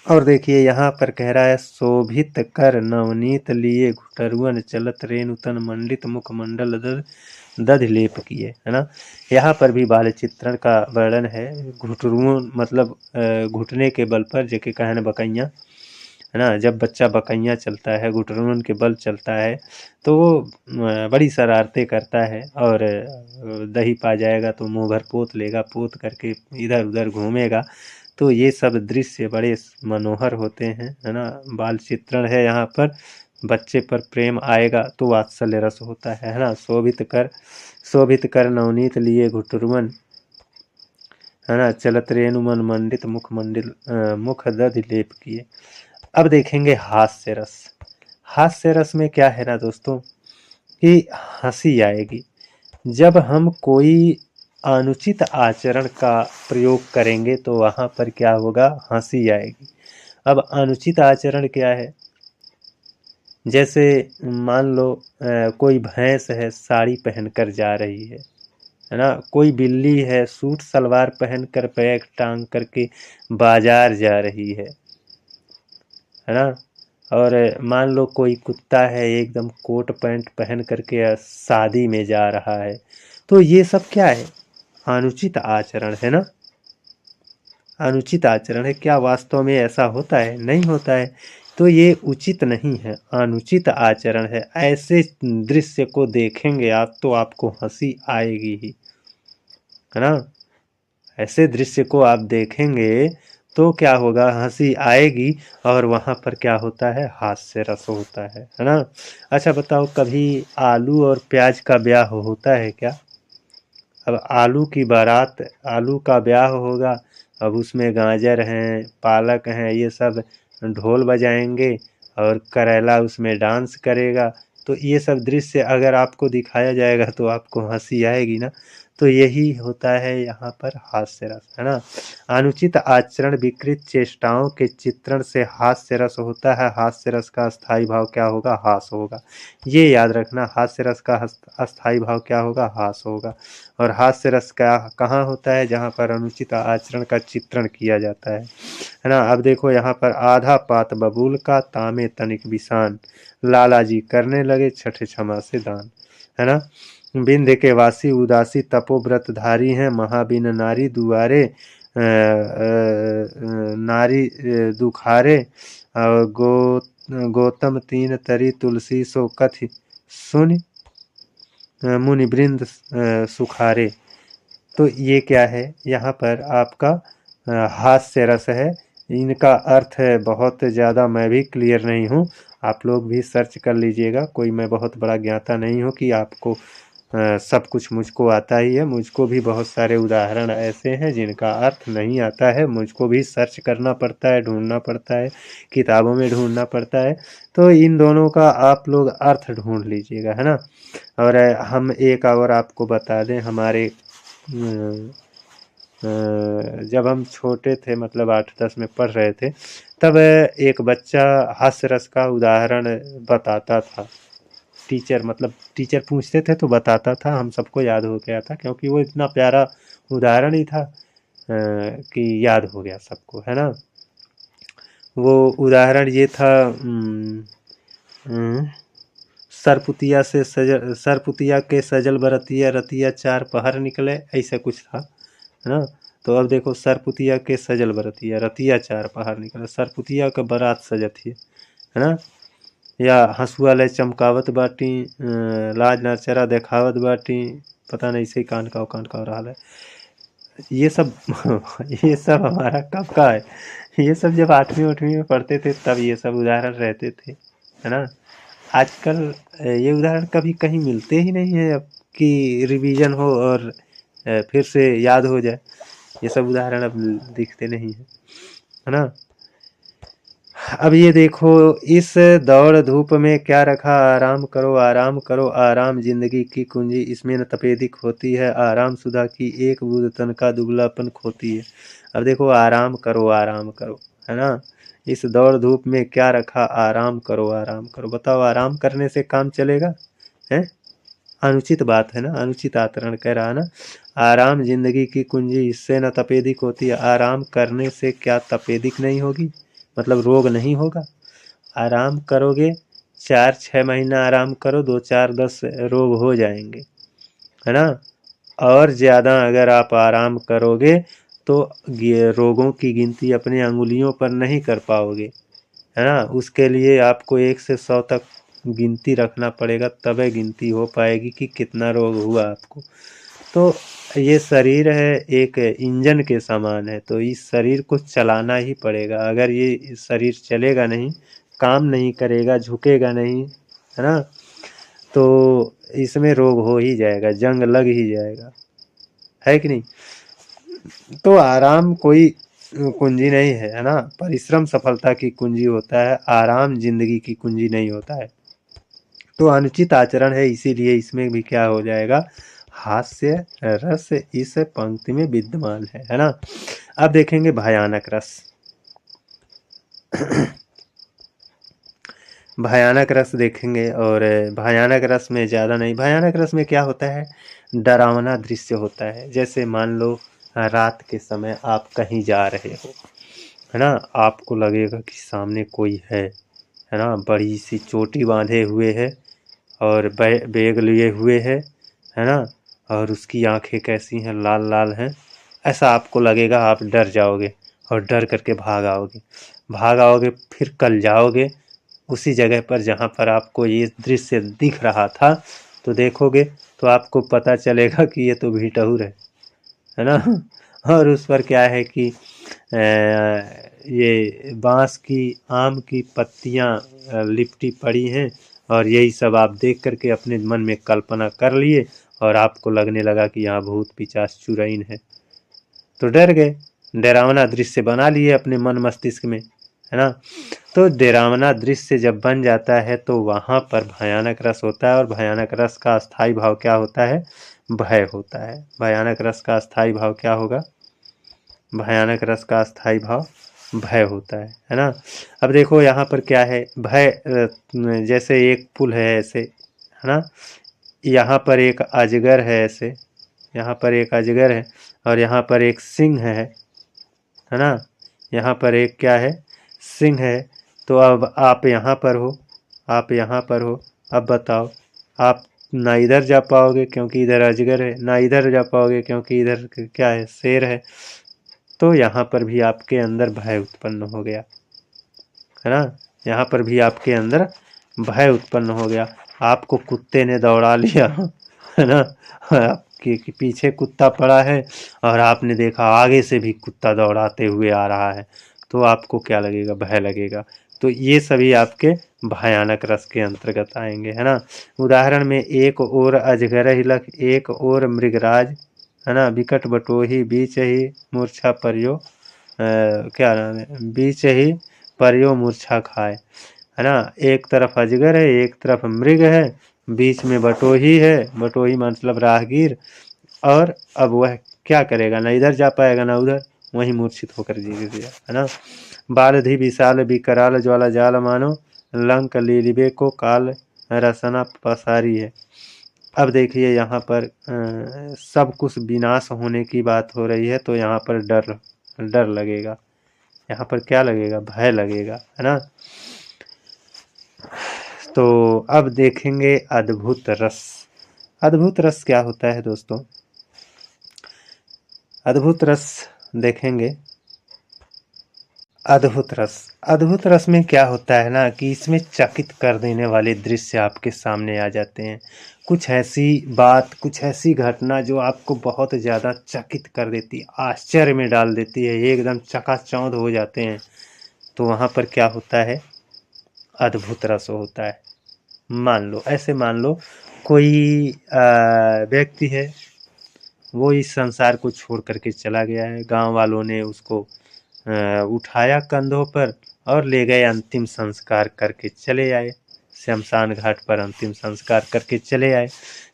और देखिए यहाँ पर कह रहा है शोभित कर नवनीत लिए घुटरुअन चलत रेणु तन मंडित मुख मंडल दध लेप किए, है ना। यहाँ पर भी बाल चित्रण का वर्णन है। घुटरुओं मतलब घुटने के बल पर जेके कहन बकैया, है ना। जब बच्चा बकैया चलता है, गुटरुन के बल चलता है, तो वो बड़ी शरारतें करता है, और दही पा जाएगा तो मुंह भर पोत लेगा, पोत करके इधर उधर घूमेगा। तो ये सब दृश्य बड़े मनोहर होते हैं, है ना। बाल चित्रण है यहाँ पर। बच्चे पर प्रेम आएगा तो वात्सल्य रस होता है ना। शोभित कर नवनीत लिए घुटुरवन, है ना। चलत रेणु मन मंडित मुख दधि लेप किए। अब देखेंगे हास्य रस। हास्य रस में क्या है ना दोस्तों, कि हंसी आएगी जब हम कोई अनुचित आचरण का प्रयोग करेंगे, तो वहाँ पर क्या होगा, हंसी आएगी। अब अनुचित आचरण क्या है, जैसे मान लो कोई भैंस है साड़ी पहनकर जा रही है ना। कोई बिल्ली है सूट सलवार पहनकर बैग टांग करके बाजार जा रही है ना। और मान लो कोई कुत्ता है एकदम कोट पैंट पहन करके शादी में जा रहा है। तो ये सब क्या है, अनुचित आचरण है ना। अनुचित आचरण है। क्या वास्तव में ऐसा होता है? नहीं होता है। तो ये उचित नहीं है, अनुचित आचरण है। ऐसे दृश्य को देखेंगे आप तो आपको हंसी आएगी ही, है ना। ऐसे दृश्य को आप देखेंगे तो क्या होगा, हंसी आएगी। और वहाँ पर क्या होता है, हास्य रस होता है ना। अच्छा बताओ, कभी आलू और प्याज का ब्याह होता है क्या? अब आलू की बारात, आलू का ब्याह होगा। अब उसमें गाजर हैं, पालक हैं, ये सब ढोल बजाएंगे, और करेला उसमें डांस करेगा। तो ये सब दृश्य अगर आपको दिखाया जाएगा तो आपको हंसी आएगी ना। तो यही होता है यहाँ पर हास्य रस, है ना। अनुचित आचरण विकृत चेष्टाओं के चित्रण से हास्य रस होता है। हास्य रस का अस्थाई भाव क्या होगा, हास होगा। ये याद रखना, हास्य रस का अस्थाई भाव क्या होगा, हास होगा। और हास्य रस का कहाँ होता है, जहाँ पर अनुचित आचरण का चित्रण किया जाता है ना। अब देखो यहाँ पर, आधा पात बबूल का तामे तनिक बिसान, लाला जी करने लगे छठे क्षमा से दान, है ना। बिंध्य के वासी उदासी तपोव्रत धारी हैं, महाबिन नारी दुआरे नारी दुखारे, और गौतम तीन तरी तुलसी सो कथि सुन मुनि वृंद सुखारे। तो ये क्या है, यहाँ पर आपका हास्य रस है। इनका अर्थ है बहुत ज़्यादा मैं भी क्लियर नहीं हूँ, आप लोग भी सर्च कर लीजिएगा। कोई मैं बहुत बड़ा ज्ञाता नहीं हूँ कि आपको सब कुछ मुझको आता ही है। मुझको भी बहुत सारे उदाहरण ऐसे हैं जिनका अर्थ नहीं आता है, मुझको भी सर्च करना पड़ता है, ढूंढना पड़ता है, किताबों में ढूंढना पड़ता है। तो इन दोनों का आप लोग अर्थ ढूंढ लीजिएगा, है ना। और हम एक और आपको बता दें, हमारे जब हम छोटे थे, मतलब 8-10 में पढ़ रहे थे, तब एक बच्चा हास्य रस का उदाहरण बताता था। टीचर, मतलब टीचर पूछते थे तो बताता था, हम सबको याद हो गया था, क्योंकि वो इतना प्यारा उदाहरण ही था कि याद हो गया सबको, है ना। वो उदाहरण ये था, सरपुतिया के सजल बरतिया रतिया चार पहर निकले, ऐसा कुछ था, है ना। तो अब देखो, सरपुतिया के सजल बरतिया रतिया चार पहाड़ निकले, सरपुतिया का बारात सजत है ना। या हंसुआ ले चमकावत बाटी, लाज नचरा देखावत बाटी, पता नहीं सही कान का रहा है ये सब। ये सब हमारा कब का है, ये सब जब 8वीं में पढ़ते थे तब ये सब उदाहरण रहते थे, है ना। आजकल ये उदाहरण कभी कहीं मिलते ही नहीं है, अब कि रिवीजन हो और फिर से याद हो जाए। ये सब उदाहरण अब दिखते नहीं है ना। अब ये देखो, इस दौड़ धूप में क्या रखा, आराम करो आराम करो आराम, जिंदगी की कुंजी इसमें न तपेदिक होती है, आराम सुधा की एक बूंद तन का दुबलापन खोती है। अब देखो, आराम करो, है ना। इस दौड़ धूप में क्या रखा, आराम करो। बताओ, आराम करने से काम चलेगा? है अनुचित बात है ना, अनुचित आचरण कह रहा ना। आराम जिंदगी की कुंजी, इससे न तपेदिक होती है। आराम करने से क्या तपेदिक नहीं होगी, मतलब रोग नहीं होगा। आराम करोगे, 4-6 महीना आराम करो, 2-4-10 रोग हो जाएंगे, है ना। और ज़्यादा अगर आप आराम करोगे तो रोगों की गिनती अपने अंगुलियों पर नहीं कर पाओगे, है ना। उसके लिए आपको 1 से 100 तक गिनती रखना पड़ेगा, तबे गिनती हो पाएगी कि कितना रोग हुआ आपको। तो ये शरीर है एक इंजन के समान है, तो इस शरीर को चलाना ही पड़ेगा। अगर ये शरीर चलेगा नहीं, काम नहीं करेगा, झुकेगा नहीं, है ना, तो इसमें रोग हो ही जाएगा, जंग लग ही जाएगा, है कि नहीं। तो आराम कोई कुंजी नहीं है ना। परिश्रम सफलता की कुंजी होता है, आराम जिंदगी की कुंजी नहीं होता है। तो अनुचित आचरण है, इसीलिए इसमें भी क्या हो जाएगा, हास्य रस इस पंक्ति में विद्यमान है ना। अब देखेंगे भयानक रस। भयानक रस देखेंगे, और भयानक रस में ज़्यादा नहीं, भयानक रस में क्या होता है, डरावना दृश्य होता है। जैसे मान लो रात के समय आप कहीं जा रहे हो, है ना, आपको लगेगा कि सामने कोई है ना, बड़ी सी चोटी बांधे हुए है और बैग लिए हुए है ना, और उसकी आंखें कैसी हैं, लाल लाल हैं। ऐसा आपको लगेगा, आप डर जाओगे और डर करके भाग आओगे, फिर कल जाओगे उसी जगह पर जहाँ पर आपको ये दृश्य दिख रहा था, तो देखोगे तो आपको पता चलेगा कि ये तो भीटहुर है ना। और उस पर क्या है कि ये बांस की, आम की पत्तियां लिपटी पड़ी हैं, और यही सब आप देख करके अपने मन में कल्पना कर लिए, और आपको लगने लगा कि यहाँ भूत पिशाच चुड़ैल है, तो डर गए, डरावना दृश्य बना लिए अपने मन मस्तिष्क में, है ना। तो डरावना दृश्य जब बन जाता है तो वहाँ पर भयानक रस होता है, और भयानक रस का स्थायी भाव क्या होता है, भय होता है। भयानक रस का स्थायी भाव क्या होगा, भयानक रस का स्थायी भाव भय होता है ना। अब देखो यहाँ पर क्या है, भय जैसे एक पुल है ऐसे, है ना, यहाँ पर एक अजगर है ऐसे, यहाँ पर एक अजगर है, और यहाँ पर एक सिंह है ना, यहाँ पर एक क्या है, सिंह है। तो अब आप यहाँ पर हो, आप यहाँ पर हो, अब बताओ, आप ना इधर जा पाओगे क्योंकि इधर अजगर है, ना इधर जा पाओगे क्योंकि इधर क्या है, शेर है। तो यहाँ पर भी आपके अंदर भय उत्पन्न हो गया, है ना, यहाँ पर भी आपके अंदर भय उत्पन्न हो गया। आपको कुत्ते ने दौड़ा लिया, है ना, आपके पीछे कुत्ता पड़ा है और आपने देखा आगे से भी कुत्ता दौड़ाते हुए आ रहा है, तो आपको क्या लगेगा, भय लगेगा। तो ये सभी आपके भयानक रस के अंतर्गत आएंगे, है ना। उदाहरण में एक और अजगर हिलक, एक और मृगराज, है ना, विकट बटोही बीच ही मूर्छा परियो, क्या नाम है, बीच ही परियो मूर्छा खाए, है ना। एक तरफ अजगर है, एक तरफ मृग है, बीच में बटोही है, बटोही मतलब राहगीर, और अब वह क्या करेगा, ना इधर जा पाएगा ना उधर, वहीं मूर्छित होकर गिर गया, है ना। बालधि विशाल विकराल ज्वाला जाल मानो, लंक लीलिबे को काल रसना पसारी है। अब देखिए यहाँ पर सब कुछ विनाश होने की बात हो रही है, तो यहाँ पर डर लगेगा, यहाँ पर क्या लगेगा, भय लगेगा, है ना। तो अब देखेंगे अद्भुत रस। अद्भुत रस क्या होता है दोस्तों, अद्भुत रस देखेंगे। अद्भुत रस में क्या होता है ना कि इसमें चकित कर देने वाले दृश्य आपके सामने आ जाते हैं। कुछ ऐसी बात, कुछ ऐसी घटना जो आपको बहुत ज़्यादा चकित कर देती है, आश्चर्य में डाल देती है, एकदम चकाचौंध हो जाते हैं। तो वहाँ पर क्या होता है, अद्भुत रस होता है। मान लो, ऐसे मान लो कोई व्यक्ति है, वो इस संसार को छोड़ करके चला गया है, गांव वालों ने उसको उठाया कंधों पर और ले गए, अंतिम संस्कार करके चले आए, शमशान घाट पर अंतिम संस्कार करके चले आए।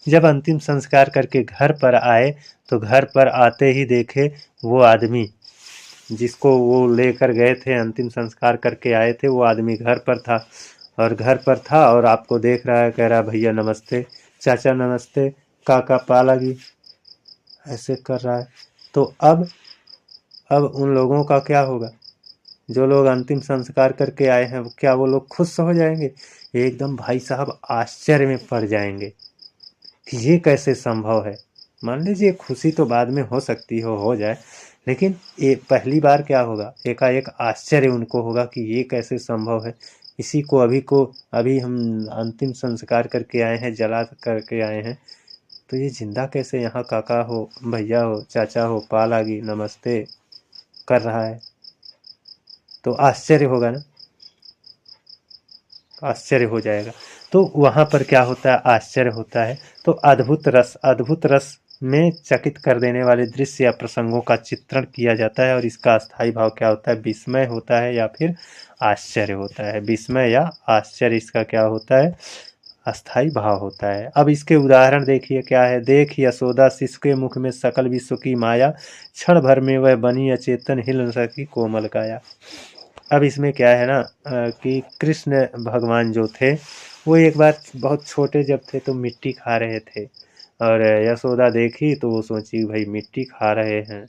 जब अंतिम संस्कार करके घर पर आए, तो घर पर आते ही देखे वो आदमी जिसको वो लेकर गए थे, अंतिम संस्कार करके आए थे, वो आदमी घर पर था, और घर पर था और आपको देख रहा है, कह रहा है भैया नमस्ते, चाचा नमस्ते, काका पालागी, ऐसे कर रहा है। तो अब उन लोगों का क्या होगा, जो लोग अंतिम संस्कार करके आए हैं, क्या वो लोग खुश हो जाएंगे, एकदम भाई साहब आश्चर्य में पड़ जाएंगे कि ये कैसे संभव है। मान लीजिए खुशी तो बाद में हो सकती हो जाए, लेकिन ये पहली बार क्या होगा, एकाएक आश्चर्य उनको होगा कि ये कैसे संभव है। इसी को अभी हम अंतिम संस्कार करके आए हैं, जला करके आए हैं, तो ये जिंदा कैसे यहाँ काका हो, भैया हो, चाचा हो, पाल आगी नमस्ते कर रहा है। तो आश्चर्य होगा ना, आश्चर्य हो जाएगा। तो वहाँ पर क्या होता है, आश्चर्य होता है। तो अद्भुत रस में चकित कर देने वाले दृश्य या प्रसंगों का चित्रण किया जाता है, और इसका अस्थाई भाव क्या होता है, विस्मय होता है या फिर आश्चर्य होता है। विस्मय या आश्चर्य इसका क्या होता है, अस्थाई भाव होता है। अब इसके उदाहरण देखिए क्या है। देख यशोदा शिशु के मुख में सकल विश्व की माया, क्षण भर में वह बनी अचेतन हिल न सकी कोमल काया। अब इसमें क्या है ना कि कृष्ण भगवान जो थे वो एक बार बहुत छोटे जब थे तो मिट्टी खा रहे थे, और यशोदा देखी तो वो सोची भाई मिट्टी खा रहे हैं,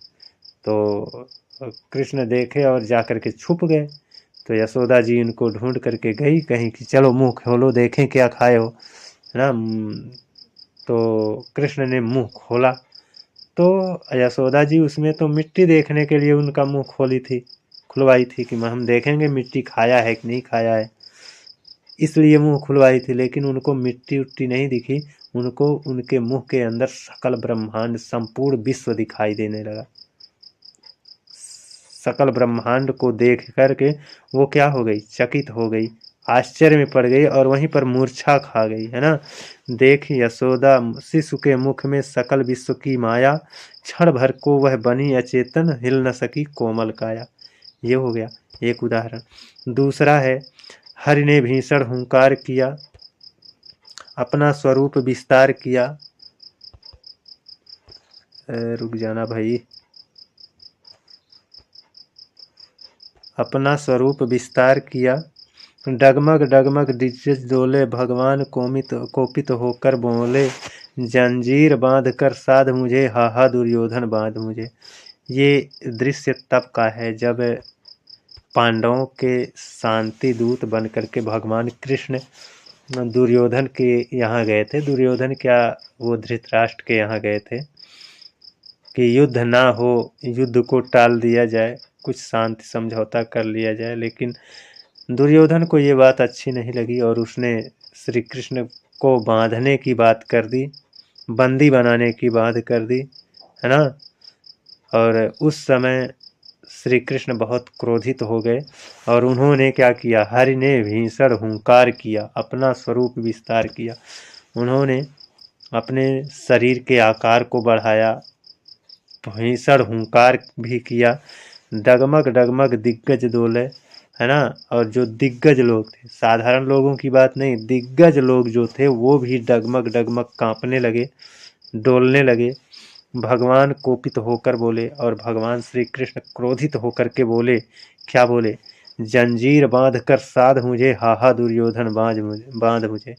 तो कृष्ण देखे और जा कर के छुप गए। तो यशोदा जी इनको ढूंढ करके गई, कहीं कि चलो मुंह खोलो देखें क्या खाए हो, है ना। तो कृष्ण ने मुंह खोला, तो यशोदा जी उसमें तो मिट्टी देखने के लिए उनका मुंह खुलवाई थी कि हम देखेंगे मिट्टी खाया है कि नहीं खाया है, इसलिए मुंह खुलवाई थी। लेकिन उनको मिट्टी उट्टी नहीं दिखी, उनको उनके मुंह के अंदर सकल ब्रह्मांड संपूर्ण विश्व दिखाई देने लगा। सकल ब्रह्मांड को देख करके वो क्या हो गई, चकित हो गई, आश्चर्य में पड़ गई और वहीं पर मूर्छा खा गई, है ना। देख यशोदा शिशु के मुख में सकल विश्व की माया, क्षण भर को वह बनी अचेतन हिल न सकी कोमल काया। ये हो गया एक उदाहरण। दूसरा है, हरि ने भीषण हुंकार किया, अपना स्वरूप विस्तार किया। रुक जाना भाई। अपना स्वरूप विस्तार किया, डगमग डगमग दिग्गज डोले, भगवान कोपित होकर बोले, जंजीर बांध कर साध मुझे, हाहा दुर्योधन बांध मुझे। ये दृश्य तब का है जब पांडवों के शांति दूत बन करके भगवान कृष्ण दुर्योधन के यहाँ गए थे। दुर्योधन क्या, वो धृतराष्ट्र के यहाँ गए थे कि युद्ध ना हो, युद्ध को टाल दिया जाए, कुछ शांति समझौता कर लिया जाए। लेकिन दुर्योधन को ये बात अच्छी नहीं लगी और उसने श्री कृष्ण को बांधने की बात कर दी, बंदी बनाने की बात कर दी, है ना। और उस समय श्री कृष्ण बहुत क्रोधित हो गए और उन्होंने क्या किया, हरि ने भीषण हुंकार किया, अपना स्वरूप विस्तार किया। उन्होंने अपने शरीर के आकार को बढ़ाया, भीषण हुंकार भी किया, डगमग डगमग दिग्गज डोले, है ना। और जो दिग्गज लोग थे, साधारण लोगों की बात नहीं, दिग्गज लोग जो थे वो भी डगमग डगमग कांपने लगे, डोलने लगे। भगवान कोपित होकर बोले, और भगवान श्री कृष्ण क्रोधित होकर के बोले, क्या बोले, जंजीर बांध कर साध मुझे, हाहा दुर्योधन बांध मुझे।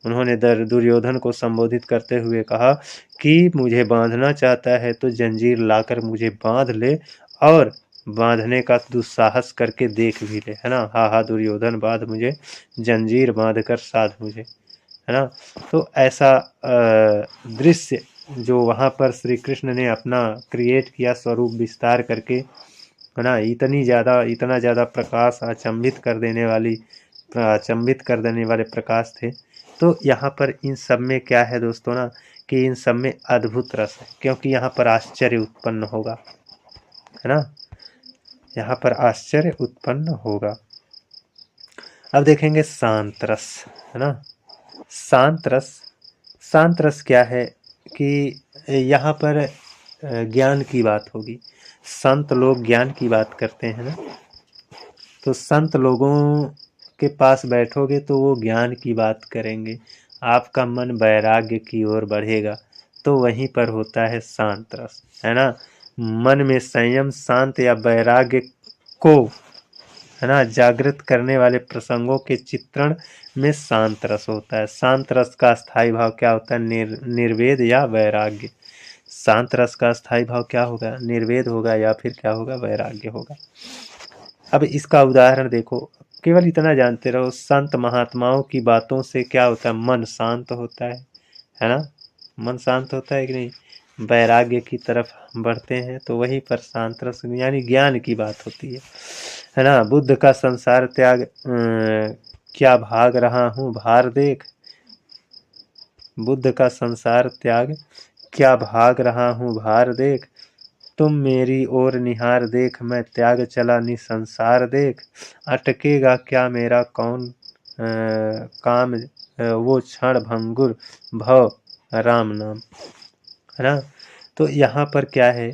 उन्होंने दुर्योधन को संबोधित करते हुए कहा कि मुझे बांधना चाहता है तो जंजीर लाकर मुझे बांध ले, और बांधने का दुस्साहस करके देख भी ले, है ना। हाहा दुर्योधन बांध मुझे, जंजीर बांध कर साध मुझे, है ना। तो ऐसा दृश्य जो वहाँ पर श्री कृष्ण ने अपना क्रिएट किया, स्वरूप विस्तार करके, है ना। इतना ज़्यादा प्रकाश अचंभित कर देने वाले प्रकाश थे। तो यहाँ पर इन सब में क्या है दोस्तों ना, कि इन सब में अद्भुत रस है, क्योंकि यहाँ पर आश्चर्य उत्पन्न होगा, है ना। यहाँ पर आश्चर्य उत्पन्न होगा। अब देखेंगे शांत रस, है ना। शांत रस क्या है कि यहाँ पर ज्ञान की बात होगी। संत लोग ज्ञान की बात करते हैं ना, तो संत लोगों के पास बैठोगे तो वो ज्ञान की बात करेंगे, आपका मन वैराग्य की ओर बढ़ेगा। तो वहीं पर होता है शांत रस, है ना। मन में संयम, शांत या वैराग्य को, है ना, जागृत करने वाले प्रसंगों के चित्रण में शांत रस होता है। शांत रस का स्थायी भाव क्या होता है, निर्वेद या वैराग्य। शांत रस का स्थायी भाव क्या होगा, निर्वेद होगा या फिर क्या होगा, वैराग्य होगा। अब इसका उदाहरण देखो, केवल इतना जानते रहो, संत महात्माओं की बातों से क्या होता है, मन शांत होता है ना। मन शांत होता है कि नहीं। वैराग्य की तरफ बढ़ते हैं तो वहीं पर शांत रस यानी ज्ञान की बात होती है ना। बुद्ध का संसार त्याग क्या भाग रहा हूँ भार देख, बुद्ध का संसार त्याग क्या भाग रहा हूँ भार देख, तुम मेरी ओर निहार देख मैं त्याग चला निसंसार देख, अटकेगा क्या मेरा कौन काम वो क्षण भंगुर भव राम नाम, है ना। तो यहाँ पर क्या है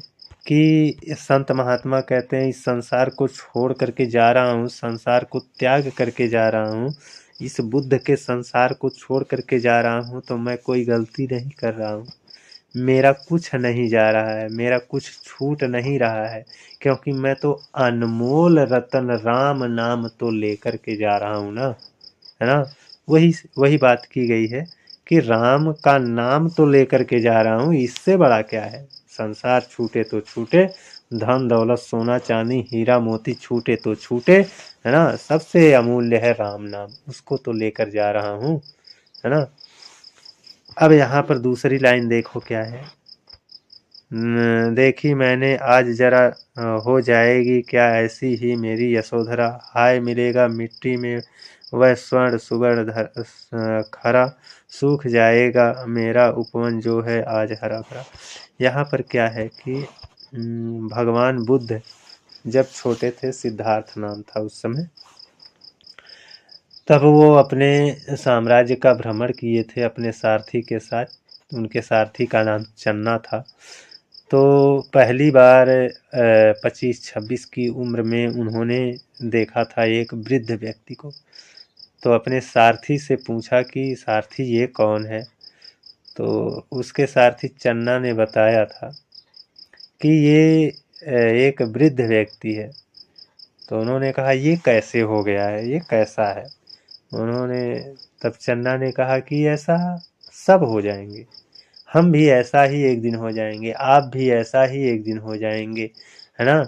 कि संत महात्मा कहते हैं इस संसार को छोड़ करके जा रहा हूँ, संसार को त्याग करके जा रहा हूँ, इस बुद्ध के संसार को छोड़ करके जा रहा हूँ तो मैं कोई गलती नहीं कर रहा हूँ, मेरा कुछ नहीं जा रहा है, मेरा कुछ छूट नहीं रहा है, क्योंकि मैं तो अनमोल रतन राम नाम तो लेकर के जा रहा हूँ ना, है ना। वही वही बात की गई है कि राम का नाम तो लेकर के जा रहा हूँ, इससे बड़ा क्या है। संसार छूटे तो छूटे, धन दौलत सोना चांदी हीरा मोती छूटे तो छूटे, है ना। सबसे अमूल्य है राम नाम, उसको तो लेकर जा रहा हूँ, है ना। अब यहाँ पर दूसरी लाइन देखो क्या है, देखी मैंने आज जरा हो जाएगी क्या ऐसी ही मेरी यशोधरा, हाय मिलेगा मिट्टी में वह स्वर्ण सुवर्ण खरा, सूख जाएगा मेरा उपवन जो है आज हरा भरा। यहाँ पर क्या है कि भगवान बुद्ध जब छोटे थे, सिद्धार्थ नाम था उस समय, तब वो अपने साम्राज्य का भ्रमण किए थे अपने सारथी के साथ, उनके सारथी का नाम चन्ना था। तो पहली बार 25-26 की उम्र में उन्होंने देखा था एक वृद्ध व्यक्ति को, तो अपने सारथी से पूछा कि सारथी ये कौन है, तो उसके सारथी चन्ना ने बताया था कि ये एक वृद्ध व्यक्ति है। तो उन्होंने कहा ये कैसे हो गया है, ये कैसा है। उन्होंने तब चन्ना ने कहा कि ऐसा सब हो जाएंगे, हम भी ऐसा ही एक दिन हो जाएंगे, आप भी ऐसा ही एक दिन हो जाएंगे, है ना।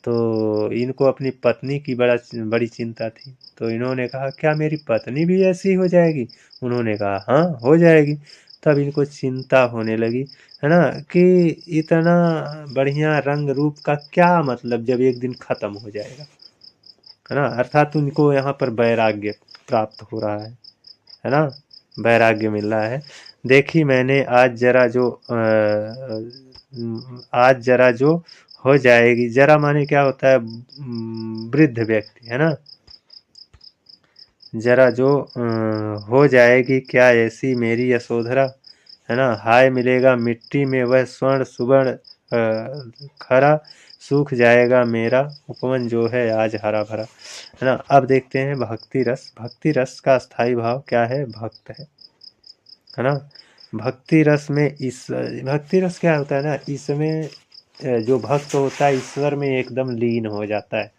तो इनको अपनी पत्नी की बड़ी चिंता थी, तो इन्होंने कहा क्या मेरी पत्नी भी ऐसी हो जाएगी। उन्होंने कहा हाँ हो जाएगी। तब इनको चिंता होने लगी, है ना, कि इतना बढ़िया रंग रूप का क्या मतलब जब एक दिन खत्म हो जाएगा, है ना। अर्थात उनको यहाँ पर वैराग्य प्राप्त हो रहा है ना, वैराग्य मिल रहा है। देखी मैंने आज जरा जो हो जाएगी, जरा माने क्या होता है, वृद्ध व्यक्ति, है ना। जरा जो हो जाएगी क्या ऐसी मेरी यशोधरा, है ना, हाय मिलेगा मिट्टी में वह स्वर्ण सुवर्ण खरा, सूख जाएगा मेरा उपवन जो है आज हरा भरा, है ना। अब देखते हैं भक्ति रस। भक्ति रस का स्थायी भाव क्या है, भक्त है ना। भक्ति रस में भक्ति रस क्या होता है ना, इसमें जो भक्त होता है ईश्वर में एकदम लीन हो जाता है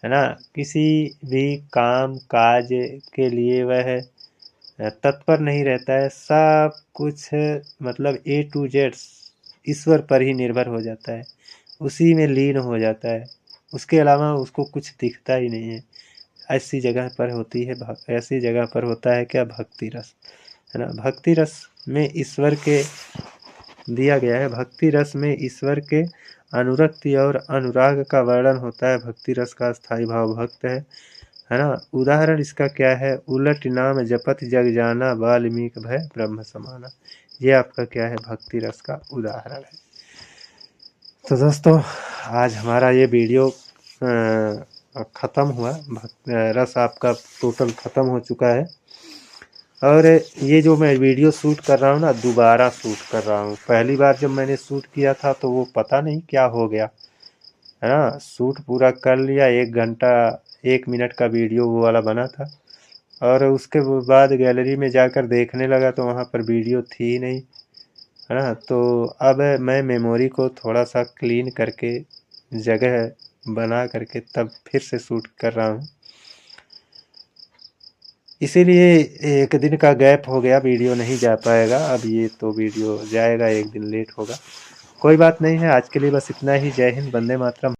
ना। किसी भी काम काज के लिए वह तत्पर नहीं रहता है, सब कुछ मतलब A to Z ईश्वर पर ही निर्भर हो जाता है, उसी में लीन हो जाता है, उसके अलावा उसको कुछ दिखता ही नहीं है। ऐसी जगह पर होती है ऐसी जगह पर होता है क्या, भक्ति रस, है ना। भक्ति रस में ईश्वर के दिया गया है, भक्ति रस में ईश्वर के अनुरक्ति और अनुराग का वर्णन होता है। भक्ति रस का स्थायी भाव भक्त है ना। उदाहरण इसका क्या है, उलट नाम जपत जग जाना वाल्मीकि भय ब्रह्म समाना, ये आपका क्या है, भक्ति रस का उदाहरण है। तो दोस्तों आज हमारा ये वीडियो ख़त्म हुआ, रस आपका टोटल ख़त्म हो चुका है। और ये जो मैं वीडियो शूट कर रहा हूँ ना, दोबारा शूट कर रहा हूँ। पहली बार जब मैंने शूट किया था तो वो पता नहीं क्या हो गया, है ना। शूट पूरा कर लिया, 1 घंटा 1 मिनट का वीडियो वो वाला बना था, और उसके बाद गैलरी में जाकर देखने लगा तो वहाँ पर वीडियो थी ही नहीं, है ना। तो अब मैं मेमोरी को थोड़ा सा क्लीन करके जगह बना करके तब फिर से शूट कर रहा हूँ, इसीलिए 1 दिन का गैप हो गया, वीडियो नहीं जा पाएगा। अब ये तो वीडियो जाएगा, 1 दिन लेट होगा, कोई बात नहीं है। आज के लिए बस इतना ही। जय हिंद, वंदे मातरम।